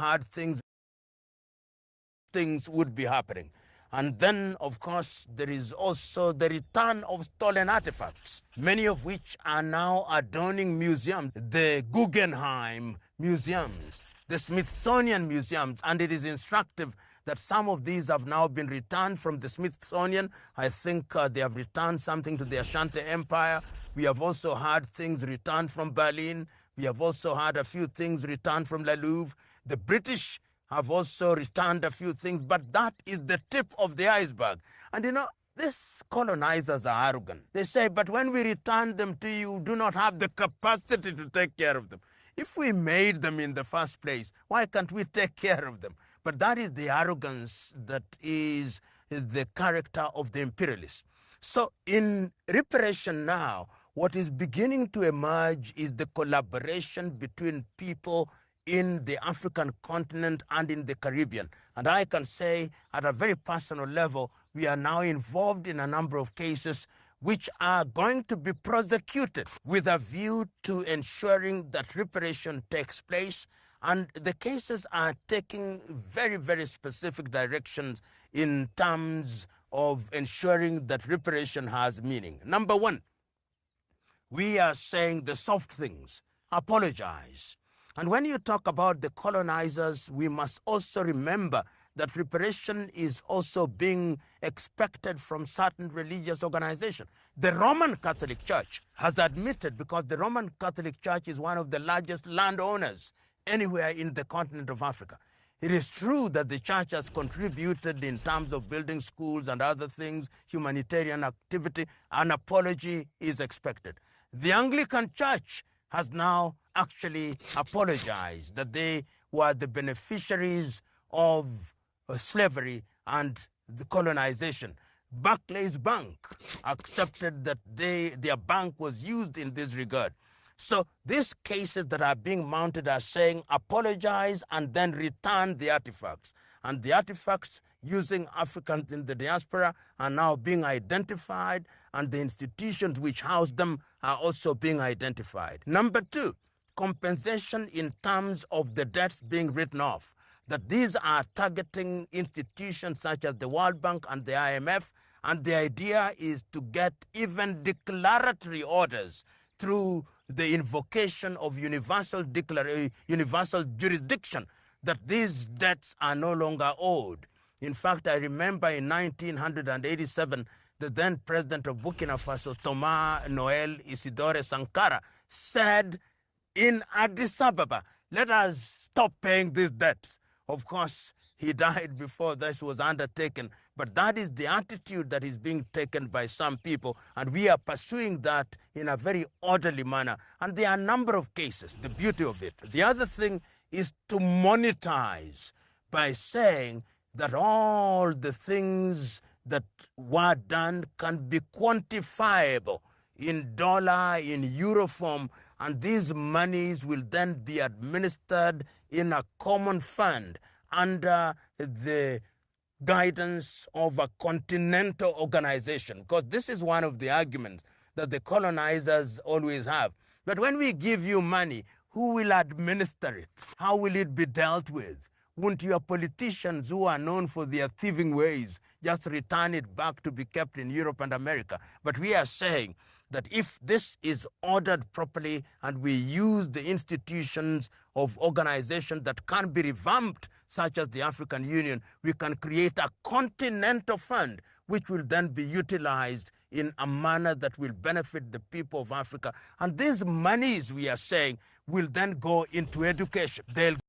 had things would be happening. And then, of course, there is also the return of stolen artifacts, many of which are now adorning museums, the Guggenheim museums, the Smithsonian museums, and it is instructive that some of these have now been returned from the Smithsonian. I think they have returned something to the Ashanti Empire. We have also had things returned from Berlin. We have also had a few things returned from Le Louvre. The British have also returned a few things, but that is the tip of the iceberg. And you know, these colonizers are arrogant. They say, but when we return them to you, do not have the capacity to take care of them. If we made them in the first place, why can't we take care of them? But that is the arrogance that is the character of the imperialists. So in reparation now, what is beginning to emerge is the collaboration between people in the African continent and in the Caribbean. And I can say at a very personal level, we are now involved in a number of cases which are going to be prosecuted with a view to ensuring that reparation takes place. And the cases are taking very, very specific directions in terms of ensuring that reparation has meaning. Number one, we are saying the soft things, apologize. And when you talk about the colonizers, we must also remember that reparation is also being expected from certain religious organizations. The Roman Catholic Church has admitted, because the Roman Catholic Church is one of the largest landowners anywhere in the continent of Africa. It is true that the church has contributed in terms of building schools and other things, humanitarian activity. An apology is expected. The Anglican Church has now actually apologized that they were the beneficiaries of slavery and the colonization. Barclays Bank accepted that their bank was used in this regard. So these cases that are being mounted are saying apologize and then return the artifacts. And the artifacts using Africans in the diaspora are now being identified, and the institutions which house them are also being identified. Number two, compensation in terms of the debts being written off. That these are targeting institutions such as the World Bank and the IMF, and the idea is to get even declaratory orders through the invocation of universal jurisdiction, that these debts are no longer owed. In fact, I remember in 1987, the then president of Burkina Faso, Thomas Noel Isidore Sankara, said in Addis Ababa, let us stop paying these debts. Of course, he died before this was undertaken, but that is the attitude that is being taken by some people, and we are pursuing that in a very orderly manner. And there are a number of cases, the beauty of it. The other thing is to monetize by saying that all the things that were done can be quantifiable in dollar, in euro form, and these monies will then be administered in a common fund under the guidance of a continental organization. Because this is one of the arguments that the colonizers always have. But when we give you money, who will administer it? How will it be dealt with? Won't your politicians, who are known for their thieving ways, just return it back to be kept in Europe and America? But we are saying that if this is ordered properly and we use the institutions of organizations that can be revamped, such as the African Union, we can create a continental fund which will then be utilized in a manner that will benefit the people of Africa. And these monies, we are saying, will then go into education. They'll